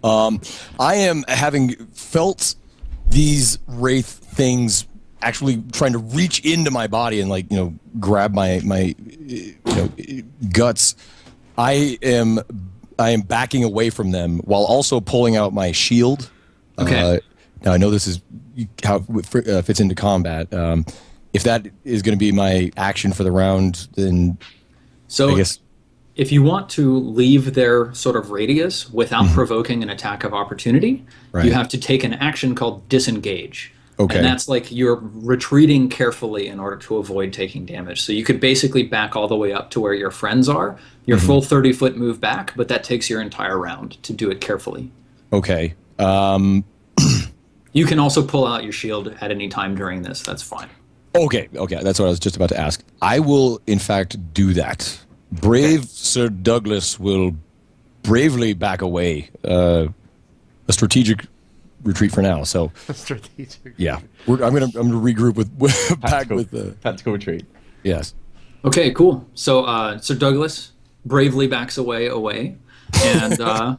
I am having felt these wraith things actually trying to reach into my body and grab my guts. I am backing away from them while also pulling out my shield. Okay. Now I know this is how it fits into combat. If that is going to be my action for the round, then I guess. If you want to leave their sort of radius without provoking an attack of opportunity, you have to take an action called disengage. Okay. And that's like you're retreating carefully in order to avoid taking damage. So you could basically back all the way up to where your friends are, your full 30-foot move back, but that takes your entire round to do it carefully. Okay. You can also pull out your shield at any time during this. That's fine. Okay. That's what I was just about to ask. I will, in fact, do that. Brave Sir Douglas will bravely back away. A strategic retreat for now. So strategic. Yeah, I'm gonna regroup with tactical retreat. Yes. Okay, cool. So Sir Douglas bravely backs away, and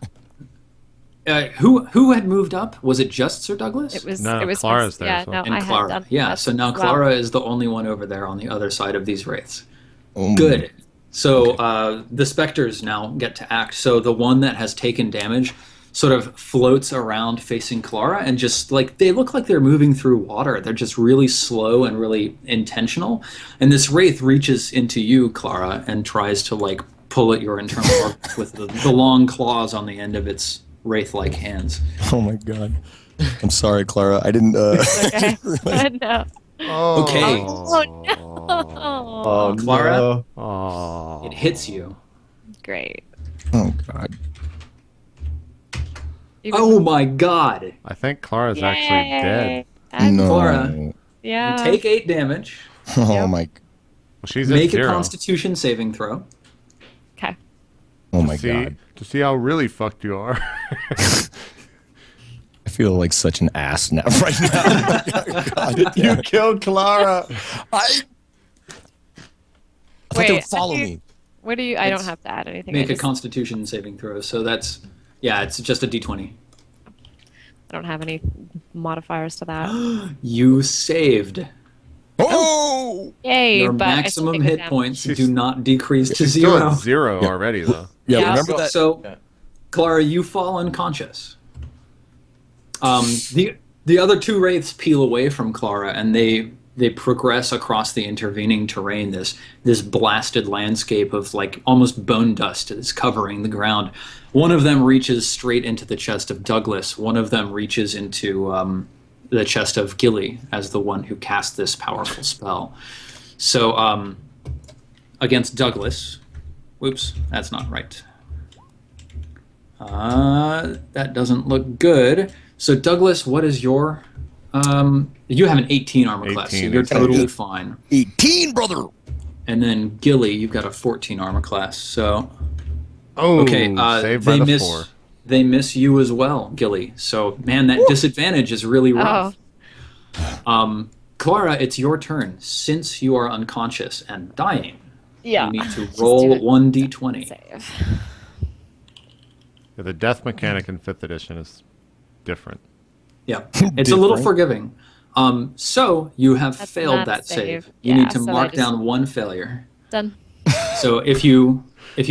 who had moved up? Was it just Sir Douglas? It was Clara's there. Yeah, so. no, I Clara. had done. Yeah, so now well. Clara is the only one over there on the other side of these wraiths. Good. So the specters now get to act. So the one that has taken damage sort of floats around facing Clara, and just they look like they're moving through water. They're just really slow and really intentional. And this wraith reaches into you, Clara, and tries to pull at your internal organs with the long claws on the end of its wraith-like hands. Oh my god. I'm sorry, Clara. I didn't. Okay. No. Oh. Okay. Oh no. Oh, Clara, no. Oh. it hits you. Great. Oh god. Oh my god. I think Clara's actually dead. No. Clara, Yeah. you take 8 damage. Oh my. Well, she's at Make a 0. Constitution saving throw. Okay. Oh my god. To see how really fucked you are. I feel like such an ass now right now. God, You killed Clara. I thought they would follow me. What do you? I don't have to add anything. Make I a Constitution saving throw. So that's, it's just a d20. I don't have any modifiers to that. You saved. Oh! Yay! Your but I still maximum take the hit damage. points do not decrease to She's still 0. at 0 already, though. Yeah, Yeah. remember that? So, Clara, you fall unconscious. The other 2 wraiths peel away from Clara, and they progress across the intervening terrain. This blasted landscape of almost bone dust is covering the ground. One of them reaches straight into the chest of Douglas. One of them reaches into the chest of Gilly as the one who cast this powerful spell. So against Douglas, whoops, that's not right. That doesn't look good. So Douglas, what is your? You have an 18 armor class, so 18, you're exactly. totally fine. 18, brother. And then Gilly, you've got a 14 armor class. So Oh, okay, saved by the 4. they miss you as well, Gilly. So man, that disadvantage is really rough. Clara, it's your turn. Since you are unconscious and dying, Yeah. you need to Just roll do it. 1d20. Save. Yeah, the death mechanic in 5th edition is different. Yeah, it's a little Different. forgiving. So you have That's failed not a that save. save. You Yeah, need to so I mark just- down 1 failure. Done. So if you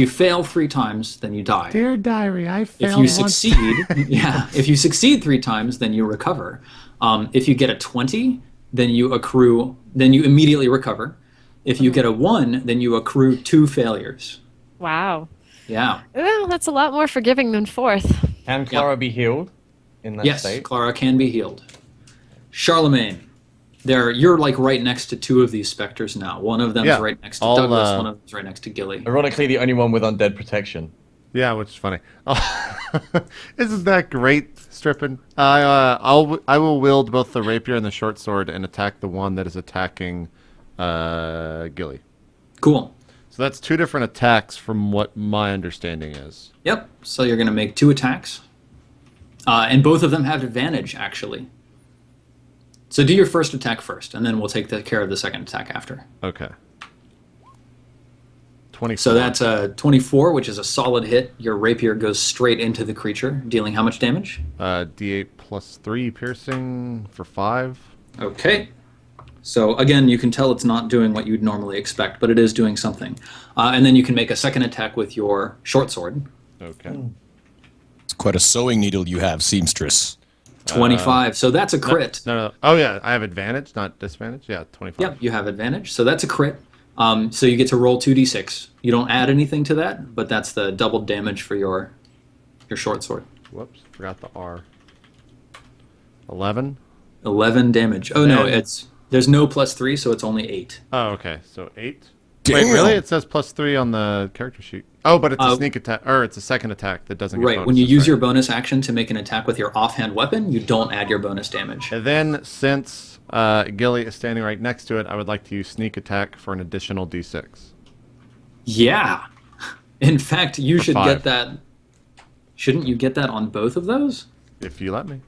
fail 3 times, then you die. Dear diary, I If failed you once. succeed, if you succeed 3 times, then you recover. If you get a 20, then you immediately recover. If you get a 1, then you accrue 2 failures. Wow. Yeah. Well, that's a lot more forgiving than 4th. Can Clara be healed in that Yes, state? Clara can be healed. Charlemagne, you're right next to 2 of these specters now. One of them is right next to Douglas. One of them is right next to Gilly. Ironically, the only one with undead protection. Yeah, which is funny. Oh, isn't that great, Strippin? I will wield both the rapier and the short sword and attack the one that is attacking Gilly. Cool. So that's 2 different attacks from what my understanding is. Yep. So you're going to make 2 attacks. And both of them have advantage, actually. So do your first attack first, and then we'll take care of the second attack after. Okay. 24. So that's a 24, which is a solid hit. Your rapier goes straight into the creature, dealing how much damage? D8 plus 3 piercing for 5. Okay. So again, you can tell it's not doing what you'd normally expect, but it is doing something. And then you can make a second attack with your short sword. Okay. It's quite a sewing needle you have, seamstress. 25. So that's a crit. No. Oh, yeah. I have advantage, not disadvantage. Yeah, 25. Yep, you have advantage. So that's a crit. So you get to roll 2d6. You don't add anything to that, but that's the double damage for your short sword. Whoops. Forgot the R. 11. 11 damage. Oh, no, there's no +3, so it's only 8. Oh, okay. So 8. Damn. Wait, really? It says +3 on the character sheet. Oh, but it's a sneak attack, or it's a second attack that doesn't get Right, bonuses, when you use right? your bonus action to make an attack with your offhand weapon, you don't add your bonus damage. And then, since Gilly is standing right next to it, I would like to use sneak attack for an additional d6. Yeah. In fact, you should 5. get that. Shouldn't you get that on both of those? If you let me.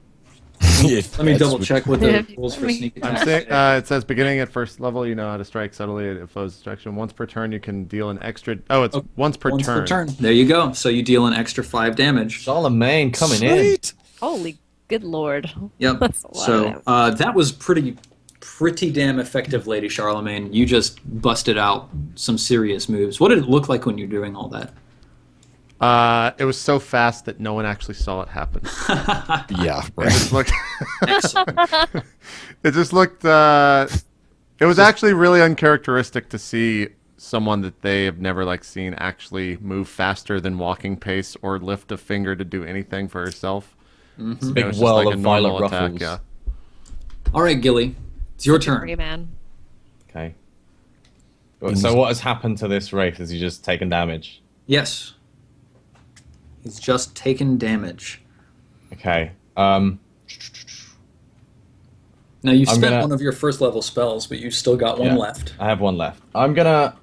Let me double check what the Yeah, rules for sneak I'm attack. saying, it says beginning at first level, you know how to strike subtly. It flows direction. Once per turn, you can deal an extra. Oh, it's once per Once turn. per turn. There you go. So you deal an extra 5 damage. Charlemagne coming in. Sweet. Holy good lord. Yep. That's a lot of So damage. that was pretty damn effective, Lady Charlemagne. You just busted out some serious moves. What did it look like when you were doing all that? It was so fast that no one actually saw it happen. Yeah, It right. just looked. Excellent. It just looked. It was actually really uncharacteristic to see someone that they have never seen actually move faster than walking pace or lift a finger to do anything for herself. Mm-hmm. Big It's just whirl like a of normal violet attack, ruffles. yeah. All right, Gilly. It's your turn. Free man. Okay. So what has happened to this Wraith? Has he just taken damage? Yes. He's just taken damage. Okay. Now you've I'm spent gonna- one of your first level spells, but you've still got one Yeah, left. I have one left. I'm gonna.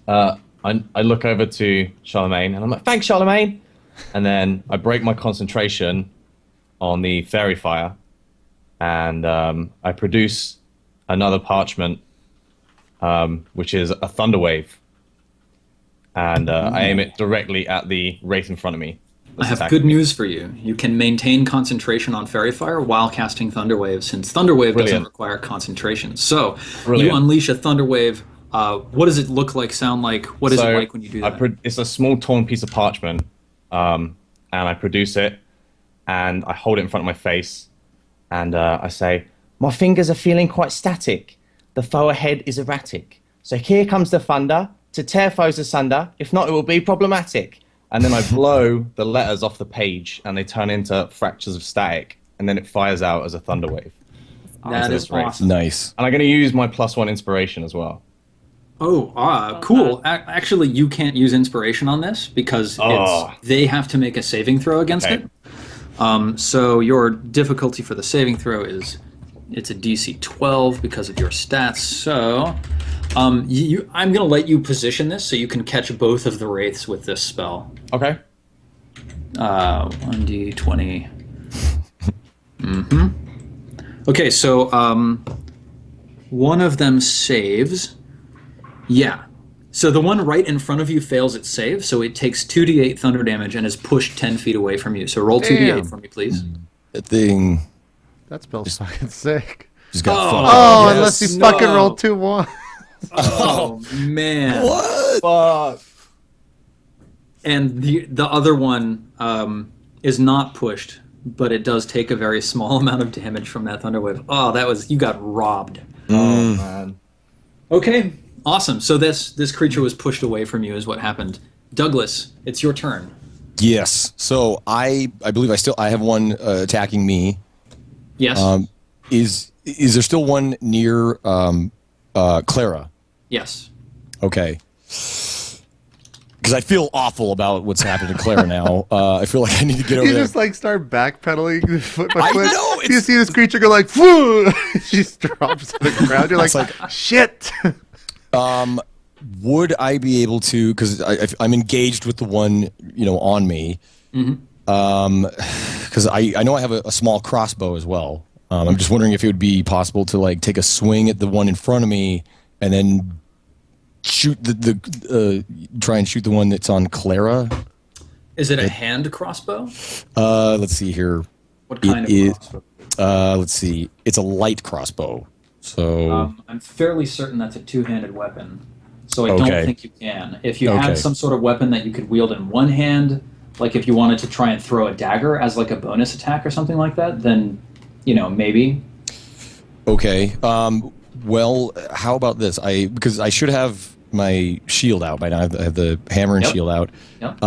I look over to Charlemagne and I'm like, "Thanks, Charlemagne," and then I break my concentration on the fairy fire, and I produce another parchment, which is a thunder wave, and I aim it directly at the wraith in front of me. I have good news for you. You can maintain concentration on Fairy Fire while casting Thunder Wave, since Thunder Wave doesn't Brilliant. require concentration. So Brilliant. you unleash a Thunder Wave. What does it look like, sound like? What is it like when you do that? It's a small torn piece of parchment, and I produce it, and I hold it in front of my face, and I say, "My fingers are feeling quite static. The foe ahead is erratic. So here comes the thunder to tear foes asunder. If not, it will be problematic." And then I blow the letters off the page, and they turn into fractures of static, and then it fires out as a thunder wave. That is this wraith. awesome. Nice. And I'm going to use my +1 inspiration as well. Oh, cool. Actually, you can't use inspiration on this because they have to make a saving throw against Okay. it. So your difficulty for the saving throw it's a DC 12 because of your stats. So I'm going to let you position this so you can catch both of the wraiths with this spell. Okay. 1d20. Okay, so one of them saves. Yeah. So the one right in front of you fails its save, so it takes 2d8 thunder damage and is pushed 10 feet away from you. So roll 2d8 Damn. for me, please. That thing That spell's fucking sick. just got Oh. fucked. Oh, yes, unless you no. fucking roll 2-1. Oh, man. What? Fuck. And the other one is not pushed, but it does take a very small amount of damage from that thunder wave. Oh, you got robbed. Oh, man. Okay, awesome. So this creature was pushed away from you is what happened. Douglas, it's your turn. Yes. So I believe I have one attacking me. Yes. Is there still one near Clara? Yes. Okay. Because I feel awful about what's happened to Clara now. I feel like I need to get over You there. just start backpedaling foot by I foot. know, You it's- see this creature go "Phew!" She just drops to the ground. You're like, shit. Would I be able to? Because I'm engaged with the one on me. Because I know I have a small crossbow as well. I'm just wondering if it would be possible to take a swing at the one in front of me and then shoot try and shoot the one that's on Clara. Is it a hand crossbow? Let's see here. What kind of It crossbow? let's see. It's a light crossbow. So I'm fairly certain that's a two-handed weapon. So I Okay. don't think you can. If you Okay. had some sort of weapon that you could wield in one hand, like if you wanted to try and throw a dagger as like a bonus attack or something like that, then, maybe. okay. Well, how about this? Because I should have my shield out by now. I have the hammer and Yep. shield out. Yep.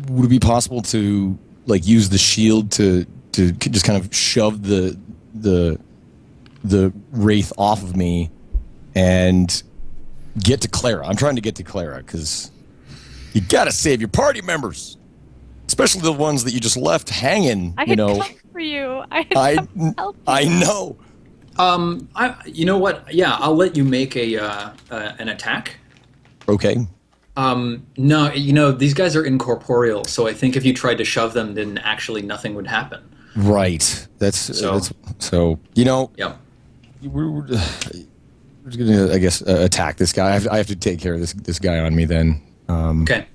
Would it be possible to like use the shield to just kind of shove the wraith off of me and get to Clara? I'm trying to get to Clara because you gotta save your party members, especially the ones that you just left hanging. I had come for you. I had come to help you. I know. You know what? Yeah, I'll let you make an attack. Okay. No, these guys are incorporeal, so I think if you tried to shove them, then actually nothing would happen. Right. That's so. Yep. We're just gonna, I guess, attack this guy. I have to take care of this guy on me then. Okay.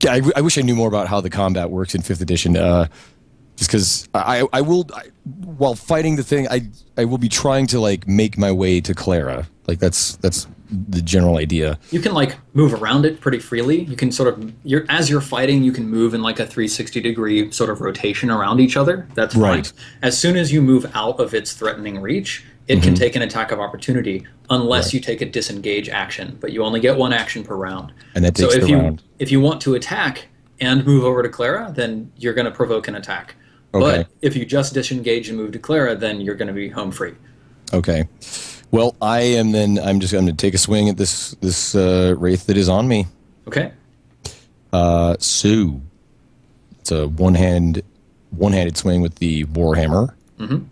Yeah, I wish I knew more about how the combat works in 5th edition. Just because I will, while fighting the thing, I will be trying to like make my way to Clara. Like that's the general idea. You can like move around it pretty freely. You can sort of as you're fighting, you can move in like a 360-degree sort of rotation around each other. That's Right. fine. As soon as you move out of its threatening reach, it can take an attack of opportunity unless you take a disengage action. But you only get one action per round. And that takes so if the round. if you want to attack and move over to Clara, then you're going to provoke an attack. Okay. But if you just disengage and move to Clara, then you're going to be home free. Okay. Well, I'm just going to take a swing at this wraith that is on me. Okay. So it's a one-handed swing with the warhammer. Mm-hmm.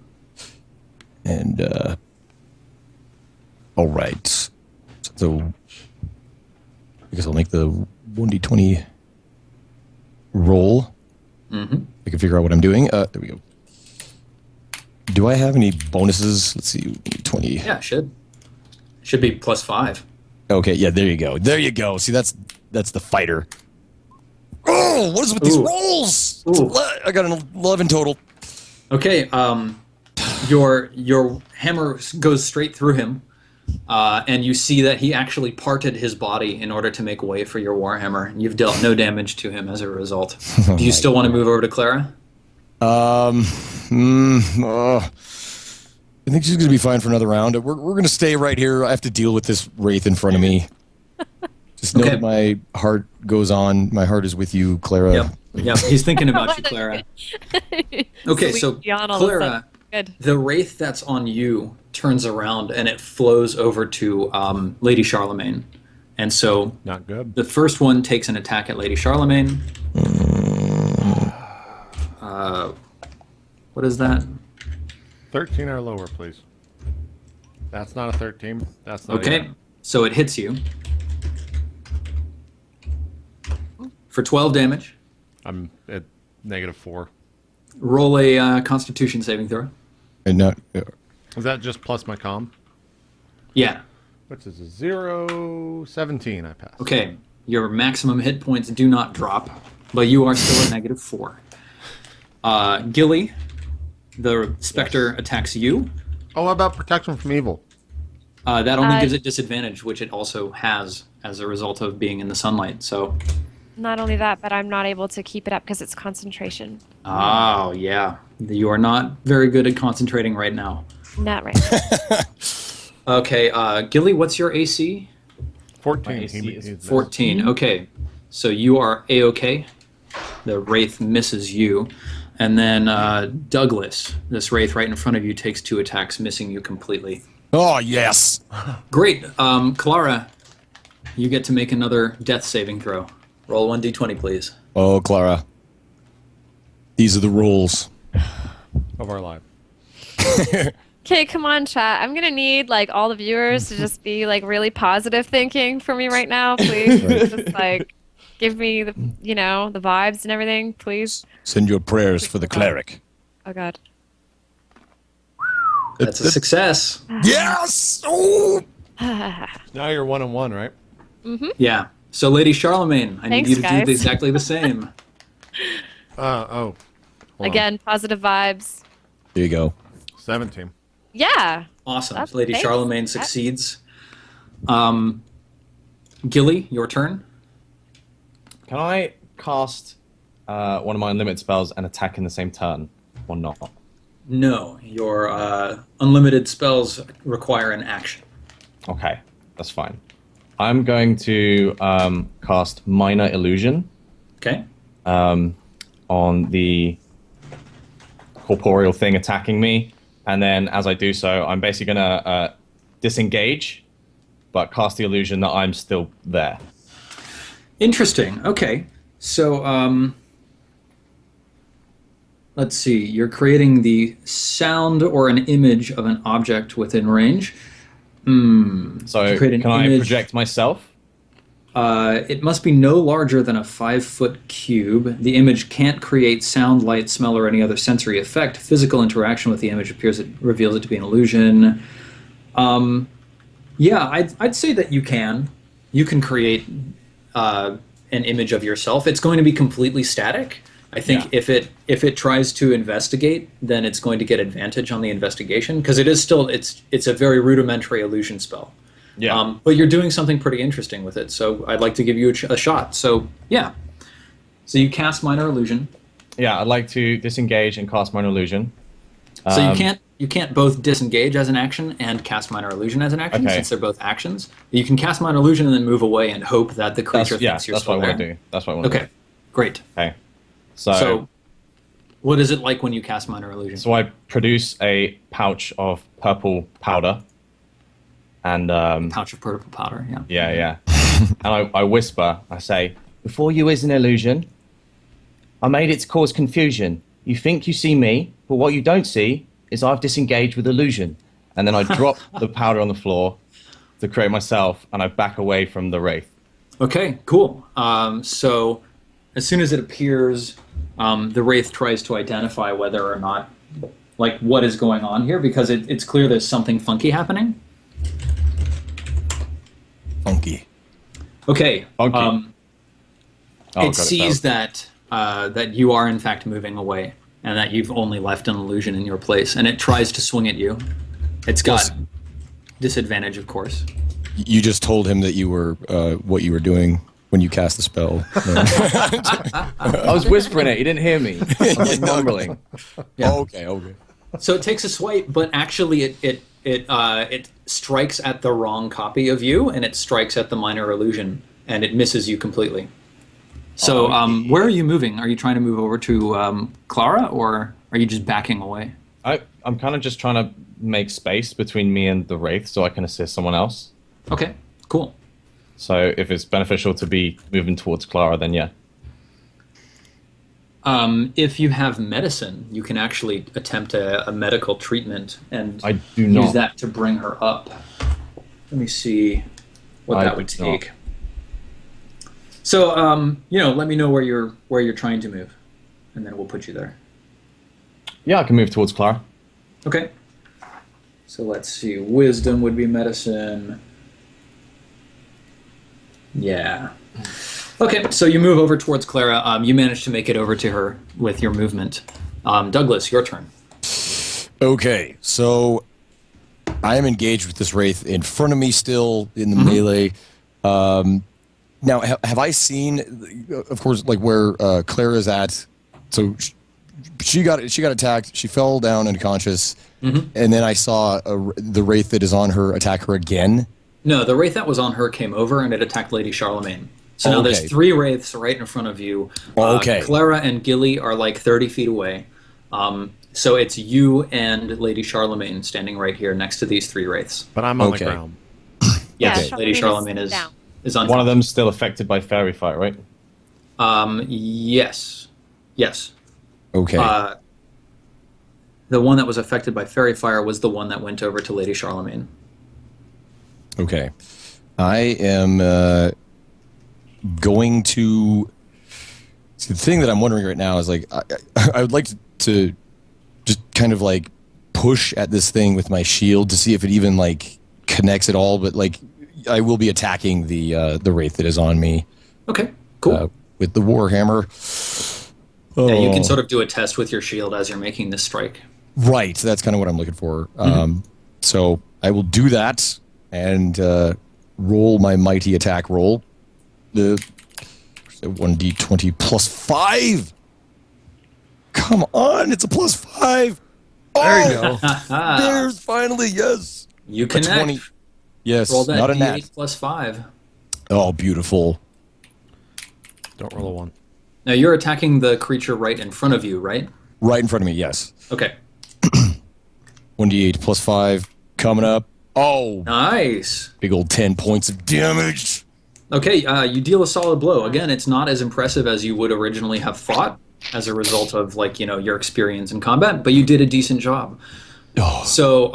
And all right. So I guess I'll make the 1d20 roll. Mm-hmm. I can figure out what I'm doing. There we go. Do I have any bonuses? Let's see, 20. Yeah, it should be +5. Okay, yeah, there you go. There you go. See, that's the fighter. Oh, what is with these Ooh. rolls? Ooh. I got an 11 total. Okay, your hammer goes straight through him, and you see that he actually parted his body in order to make way for your warhammer. You've dealt no damage to him as a result. Do you still want to move over to Clara? I think she's gonna be fine for another round. We're gonna stay right here. I have to deal with this wraith in front of me. Just know Okay. that my heart goes on. My heart is with you, Clara. Yep. He's thinking about you, Clara. Okay, so Sweet yawn all of a Clara, sudden. Good. the wraith that's on you turns around and it flows over to Lady Charlemagne, and so Not good. the first one takes an attack at Lady Charlemagne. What is that? 13 or lower, please. That's not a 13. That's not Okay, even- so it hits you for 12 damage. I'm at -4. Roll a Constitution saving throw. And not, Is that just plus my comm? Yeah. Which is a 0, 17. I pass. Okay. Your maximum hit points do not drop, but you are still at -4. Gilly, the specter attacks you. Oh, how about protection from evil? That only gives it disadvantage, which it also has as a result of being in the sunlight. So, Not only that, but I'm not able to keep it up because it's concentration. oh yeah, you are not very good at concentrating right now. Not right. Okay, Gilly, what's your AC? 14. AC is 14. Okay, so you are A-okay. The wraith misses you. And then Douglas, this wraith right in front of you, takes 2 attacks, missing you completely. oh, yes. Great. Clara, you get to make another death saving throw. Roll 1d20, please. Oh, Clara. These are the rules. Of our life. Okay, come on, chat. I'm gonna need like all the viewers to just be like really positive thinking for me right now, please. Just like give me the the vibes and everything, please. Send your prayers for the cleric. Oh God. That's a success. Yes! Oh! Now you're 1-1, right? Yeah. So, Lady Charlemagne, I need Thanks, you to guys. do exactly the same. Hold on. Again, positive vibes. There you go. 17. Yeah. Awesome. That's- Lady thanks. Charlemagne succeeds. Gilly, your turn. Can I cast one of my unlimited spells and attack in the same turn, or not? No, your unlimited spells require an action. Okay, that's fine. I'm going to cast Minor Illusion Okay. on the corporeal thing attacking me, and then as I do so, I'm basically going to disengage, but cast the illusion that I'm still there. Interesting. Okay. So, let's see. You're creating the sound or an image of an object within range. So create an can I image. project myself? It must be no larger than a 5-foot cube. The image can't create sound, light, smell, or any other sensory effect. Physical interaction with the image reveals it to be an illusion. Yeah, I'd say that you can. You can create an image of yourself. It's going to be completely static. I think if it tries to investigate, then it's going to get advantage on the investigation because it is still it's a very rudimentary illusion spell. Yeah. But you're doing something pretty interesting with it, so I'd like to give you a shot. So yeah, so you cast Minor Illusion. Yeah, I'd like to disengage and cast Minor Illusion. So you can't both disengage as an action and cast Minor Illusion as an action Okay. since they're both actions. You can cast Minor Illusion and then move away and hope that the creature thinks you're that's still what I there. want to do. That's what I want to do. Okay, great. Okay. So, what is it like when you cast Minor Illusion? So I produce a pouch of purple powder, and Pouch of purple powder. Yeah. yeah, and I whisper. I say, "Before you is an illusion. I made it to cause confusion. You think you see me, but what you don't see is I've disengaged with illusion." And then I drop the powder on the floor to create myself, and I back away from the wraith. Okay, cool. So as soon as it appears, the wraith tries to identify whether or not, like, what is going on here because it's clear there's something funky happening. Funky. Okay. Funky. Oh, It God, sees failed. that you are in fact moving away and that you've only left an illusion in your place, and it tries to swing at you. It's got disadvantage, of course. You just told him that you were what you were doing when you cast the spell. I was whispering it. You didn't hear me. I was like mumbling. Yeah. Oh, okay. So it takes a swipe, but actually it strikes at the wrong copy of you, and it strikes at the Minor Illusion, and it misses you completely. So where are you moving? Are you trying to move over to Clara, or are you just backing away? I'm kind of just trying to make space between me and the wraith so I can assist someone else. Okay, cool. So if it's beneficial to be moving towards Clara, then yeah. If you have medicine, you can actually attempt a medical treatment and I do not. use that to bring her up. Let me see what I that would do not. take. So, let me know where you're trying to move, and then we'll put you there. Yeah, I can move towards Clara. Okay. So let's see. Wisdom would be medicine. Yeah. Okay, so you move over towards Clara. You manage to make it over to her with your movement. Douglas, your turn. Okay, so I am engaged with this wraith in front of me still in the melee. Now, have I seen, of course, like where Clara's at? So she got attacked. She fell down unconscious, and then I saw the wraith that is on her attack her again. No, the wraith that was on her came over and it attacked Lady Charlemagne. So now there's Okay. 3 wraiths right in front of you. Okay. Clara and Gilly are like 30 feet away. So it's you and Lady Charlemagne standing right here next to these 3 wraiths. But I'm on Okay. the ground. Yes, Yeah, Lady Charlemagne Charlemagne is down. is on. One of them's still affected by fairy fire, right? Yes. Okay. The one that was affected by fairy fire was the one that went over to Lady Charlemagne. Okay. I am going to... See, the thing that I'm wondering right now is, like, I would like to just kind of, like, push at this thing with my shield to see if it even like connects at all. But like, I will be attacking the wraith that is on me. Okay, cool. With the warhammer. Yeah, you can sort of do a test with your shield as you're making this strike. Right, that's kind of what I'm looking for. So I will do that and roll my mighty attack roll. The 1d20 plus 5. Come on, it's a plus 5. There you go. There's finally, yes. You A connect. 20. Yes, Roll that not a D8 nat. plus 5. Oh, beautiful. Don't roll a 1. Now you're attacking the creature right in front of you, right? Right in front of me, yes. Okay. 1d8 plus 5 coming up. Oh, Nice. big old 10 points of damage. Okay, you deal a solid blow. Again, it's not as impressive as you would originally have thought as a result of, like, your experience in combat, but you did a decent job. Oh, So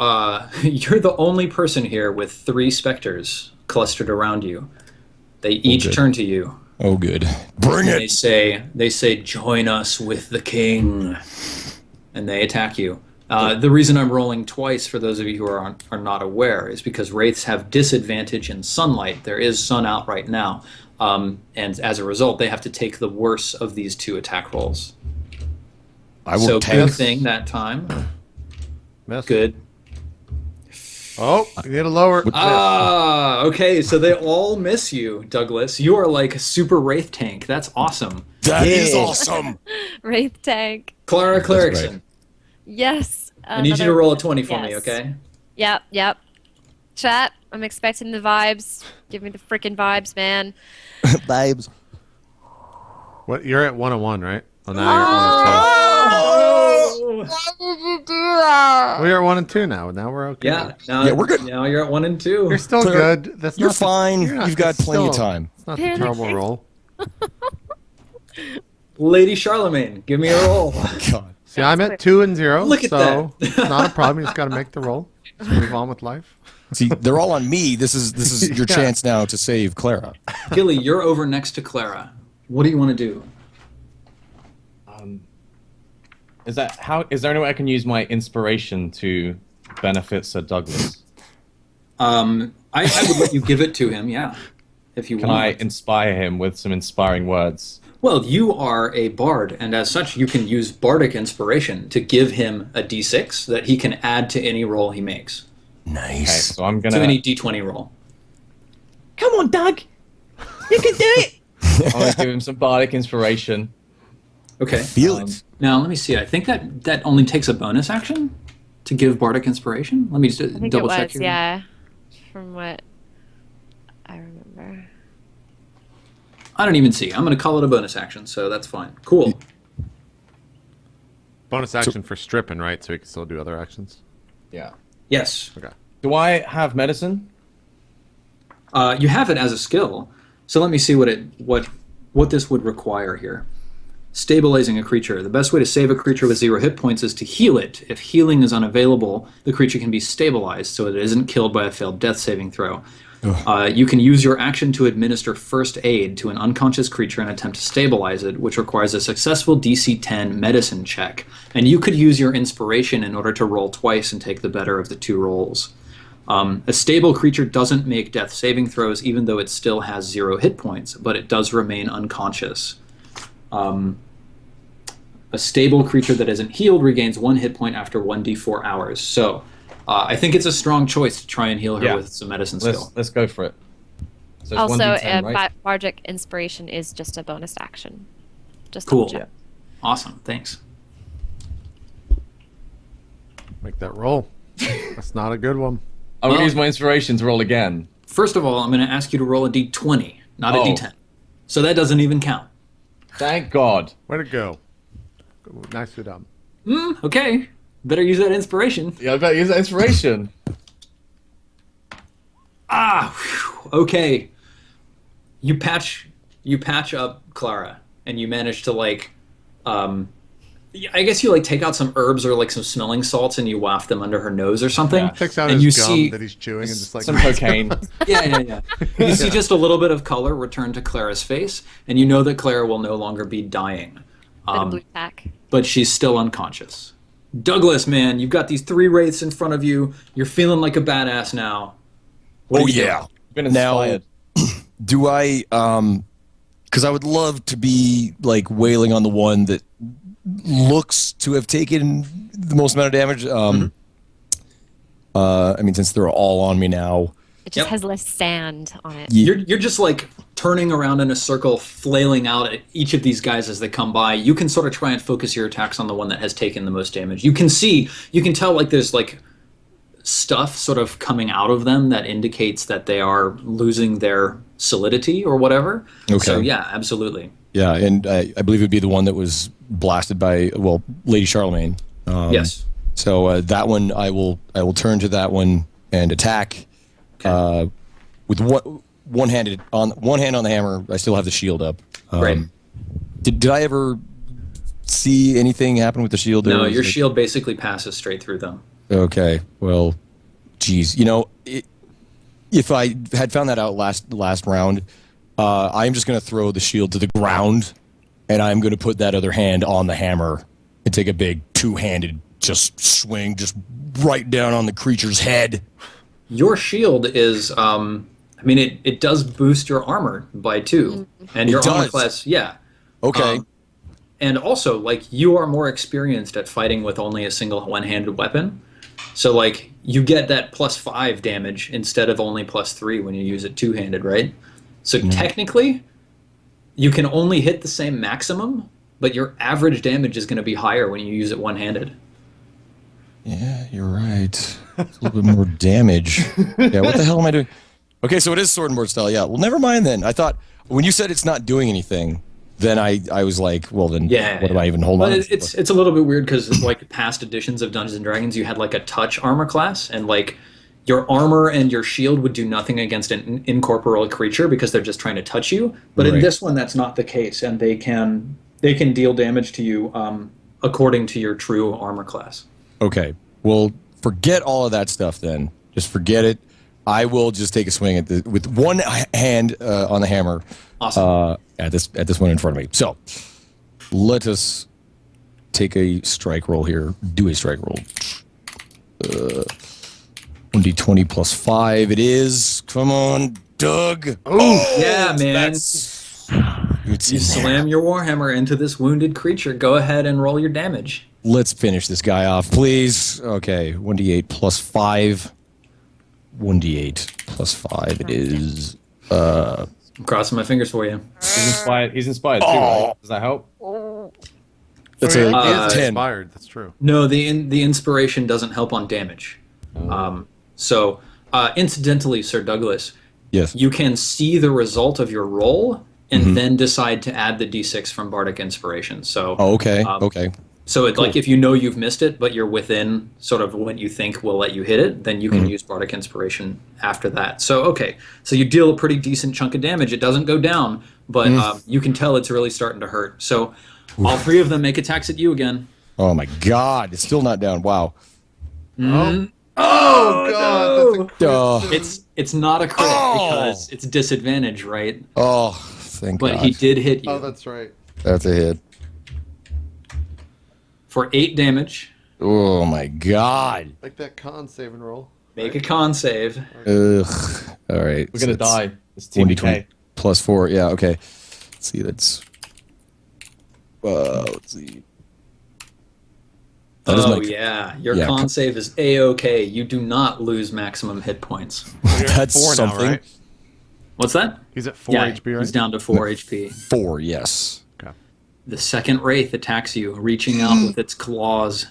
you're the only person here with 3 specters clustered around you. They each good. turn to you. oh good. Bring They it. say, join us with the king. And they attack you. The reason I'm rolling twice, for those of you who are not aware, is because wraiths have disadvantage in sunlight. There is sun out right now. And as a result, they have to take the worst of these 2 attack rolls. I will So good tank. thing that time. Miss. Good. Oh, you get a lower. Ah, okay, so they all miss you, Douglas. You are like a super wraith tank. That's awesome. That is awesome. Wraith tank. Clara That's Clericson, right. Yes. I need you to roll a 20 for me, Yes. okay? Yep. Chat, I'm expecting the vibes. Give me the freaking vibes, man. Vibes. What? You're at 1 and 1, right? Oh, now you're at 1 and 2. Why did you do that? We are 1 and 2 now. Now we're okay. Yeah, Yeah, we're good. Now you're at 1 and 2. You're still Clear. good. That's You're not fine. not- You've got it's plenty of still- time. It's not a terrible roll. Lady Charlemagne, give me a roll. God. See, I'm at 2 and 0. Look at so that. it's not a problem. You just got to make the roll. Just move on with life. See, they're all on me. This is your Yeah. chance now to save Clara. Gilly, you're over next to Clara. What do you want to do? Is there any way I can use my inspiration to benefit Sir Douglas? I would let you give it to him, yeah, if you Can I want. inspire him with some inspiring words? Well, you are a bard, and as such, you can use bardic inspiration to give him a d6 that he can add to any roll he makes, Okay, Nice. so I'm to gonna any d20 roll. come on, Doug, you can do it. I'm gonna give him some bardic inspiration. Okay. Feel it. Now, let me see. I think that only takes a bonus action to give bardic inspiration. Let me just I think double it was, check here. yeah. From what I remember. I don't even see. I'm going to call it a bonus action, so that's fine. Cool. Bonus action for stripping, right? So we can still do other actions. Yeah. Yes. Okay. Do I have medicine? You have it as a skill, so let me see what this would require here. Stabilizing a creature. The best way to save a creature with 0 hit points is to heal it. If healing is unavailable, the creature can be stabilized so it isn't killed by a failed death saving throw. You can use your action to administer first aid to an unconscious creature and attempt to stabilize it, which requires a successful DC 10 medicine check. And you could use your inspiration in order to roll twice and take the better of the 2 rolls. A stable creature doesn't make death saving throws even though it still has 0 hit points, but it does remain unconscious. A stable creature that isn't healed regains 1 hit point after 1d4 hours. So I think it's a strong choice to try and heal her Yeah. with some medicine skill. Let's go for it. So it's Also, 1d10, right? bardic inspiration is just a bonus action. Just Cool. double check. Awesome. Thanks. Make that roll. That's not a good one. I'm gonna Well- use my inspiration to roll again. First of all, I'm going to ask you to roll a d20, not a Oh. d10. So that doesn't even count. Thank God. Way to go. Nicely done. Okay. Better use that inspiration. Yeah, I better use that inspiration. Whew, okay. You patch up Clara, and you manage to I guess you take out some herbs or some smelling salts and you waft them under her nose or something. Yeah. Takes out and his you gum see that he's chewing and just Some cocaine. yeah. You see just a little bit of color return to Clara's face, and you know that Clara will no longer be dying. Bit of blue tack. But she's still unconscious. Douglas, man, you've got these 3 wraiths in front of you. You're feeling like a badass now. What Oh are you yeah. doing? Been inspired. Do I because I would love to be like wailing on the one that looks to have taken the most amount of damage. I mean, since they're all on me now. It just Yep. has less sand on it. You're just like turning around in a circle, flailing out at each of these guys as they come by. You can sort of try and focus your attacks on the one that has taken the most damage. You can tell like there's like stuff sort of coming out of them that indicates that they are losing their solidity or whatever. Okay. So yeah, absolutely. Yeah, and I believe it would be the one that was blasted by Lady Charlemagne. Yes. So that one, I will turn to that one and attack. With one hand on the hammer. I still have the shield up. Great. Did I ever see anything happen with the shield? No, your shield basically passes straight through them. Okay. Well, geez. You know, if I had found that out last round, I'm just going to throw the shield to the ground, and I'm going to put that other hand on the hammer and take a big two-handed just swing, just right down on the creature's head. Your shield is, I mean, it does boost your armor by 2, and your armor does? class, yeah. Okay. And also, like, you are more experienced at fighting with only a single one-handed weapon. So, like, you get that +5 damage instead of only +3 when you use it two-handed, right? So technically, you can only hit the same maximum, but your average damage is going to be higher when you use it one-handed. Yeah, you're right. A little bit more damage. Yeah, what the hell am I doing? Okay, so it is sword and board style. Yeah, well, never mind then. I thought when you said it's not doing anything, then I was like, well, then what am I even holding on But to? it's a little bit weird because like past editions of Dungeons and Dragons, you had like a touch armor class, and like your armor and your shield would do nothing against an incorporeal creature because they're just trying to touch you. But in Right. this one, that's not the case, and they can deal damage to you according to your true armor class. Okay, well, forget all of that stuff then. Just forget it. I will just take a swing at with one hand on the hammer. Awesome. At this one in front of me. So let take a strike roll here. Do a strike roll. 1d20 plus 5. It is. Come on, Doug. Oh, Yeah, man. It's You in there. slam your warhammer into this wounded creature. Go ahead and roll your damage. Let's finish this guy off, please. Okay, 1d8 plus 5. 1d8 plus 5. It is. I'm crossing my fingers for you. He's inspired too, right? Does that help? That's He a is 10. inspired. That's true. No, the inspiration doesn't help on damage. So, incidentally, Sir Douglas, Yes. you can see the result of your roll and then decide to add the d6 from Bardic Inspiration. So, Oh, okay. Okay. so it, like if you know you've missed it, but you're within sort of what you think will let you hit it, then you can use Bardic Inspiration after that. So, okay, so you deal a pretty decent chunk of damage. It doesn't go down, but you can tell it's really starting to hurt. So, all 3 of them make attacks at you again. Oh my God! It's still not down. Wow. Oh God! That's It's not a crit because it's disadvantage, right? Oh, thank But God. he did hit you oh, that's right. That's a hit. for 8 damage. Oh my God. Like that con save and roll. Make a con save. Ugh. All right. We're gonna so die. It's it's 1d20 TBK. plus 4. Yeah. Okay. Let's see. That's. Let's see. That is Oh, my- yeah. Your yeah, con save is A-OK. You do not lose maximum hit points. That's 4 now, something. right? What's that? He's at 4 yeah, HP, right? he's down to 4 HP. 4. Yes. Okay. The second Wraith attacks you, reaching out with its claws,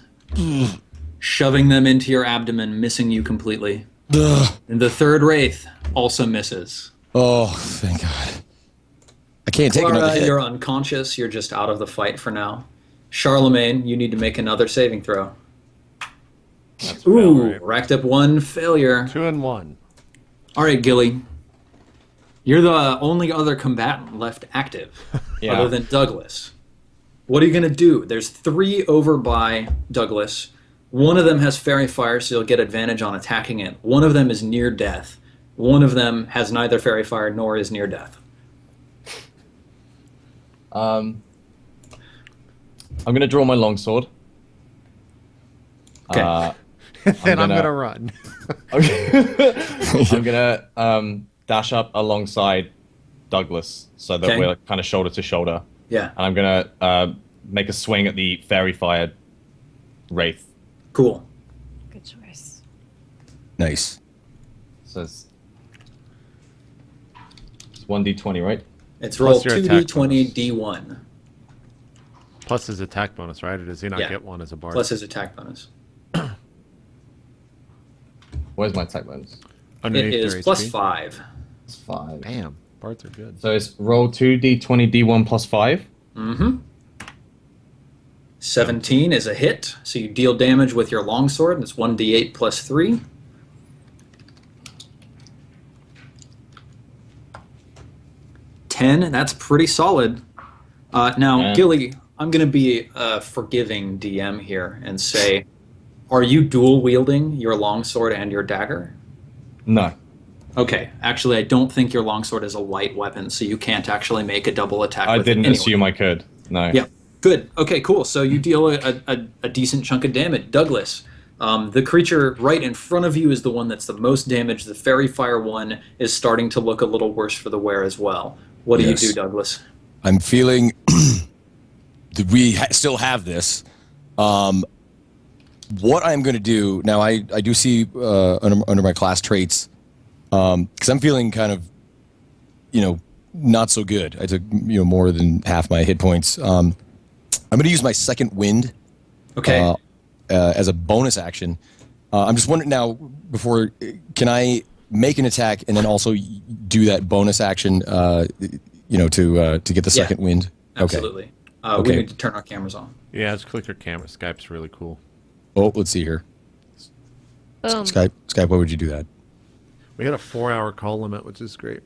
shoving them into your abdomen, missing you completely. Ugh. And the third Wraith also misses. Oh, thank God. I can't take another Clara, hit. you're unconscious. You're just out of the fight for now. Charlemagne, you need to make another saving throw. Ooh, right. racked up 1 failure. 2 and 1. All right, Gilly. You're the only other combatant left active, Yeah. other than Douglas. What are you going to do? There's 3 over by Douglas. One of them has Fairy Fire, so you'll get advantage on attacking it. One of them is near death. One of them has neither Fairy Fire nor is near death. I'm gonna draw my longsword, Okay. Then I'm gonna- gonna run. I'm gonna dash up alongside Douglas so that Okay. we're kind of shoulder to shoulder. Yeah. And I'm gonna make a swing at the fairy fired Wraith. Cool. Good choice. Nice. So it's 1d20, right? It's roll Plus your attack 2d20 bonus. d1 Plus his attack bonus, right? Or does he not Yeah. get one as a bard? plus his attack bonus. Where's my attack bonus? It Underneath is their plus HP? 5. It's 5. Damn, bards are good. So it's roll 2d20 d1 plus 5. Mm-hmm. 17 is a hit, so you deal damage with your longsword, and it's 1d8 plus 3. And that's pretty solid. Now, Yeah. Gilly, I'm going to be a forgiving DM here and say, are you dual wielding your longsword and your dagger? No. Okay, actually, I don't think your longsword is a light weapon, so you can't actually make a double attack. I with it didn't anyway. assume I could. No. Yeah, good. Okay, cool. So you deal a decent chunk of damage. Douglas, the creature right in front of you is the one that's the most damaged. The fairy fire one is starting to look a little worse for the wear as well. What do Yes. you do, Douglas? I'm feeling that we still have this. What I'm going to do now, I do see under my class traits, because I'm feeling kind of, not so good. I took more than half my hit points. I'm going to use my second wind. Okay. As a bonus action. I'm just wondering now, can I make an attack and then also do that bonus action, to get the second wind? Absolutely. We Okay. need to turn our cameras on. Yeah, just click your camera. Skype's really cool. Oh, let's see here. Boom. Skype, why would you do that? We had a 4-hour call limit, which is great.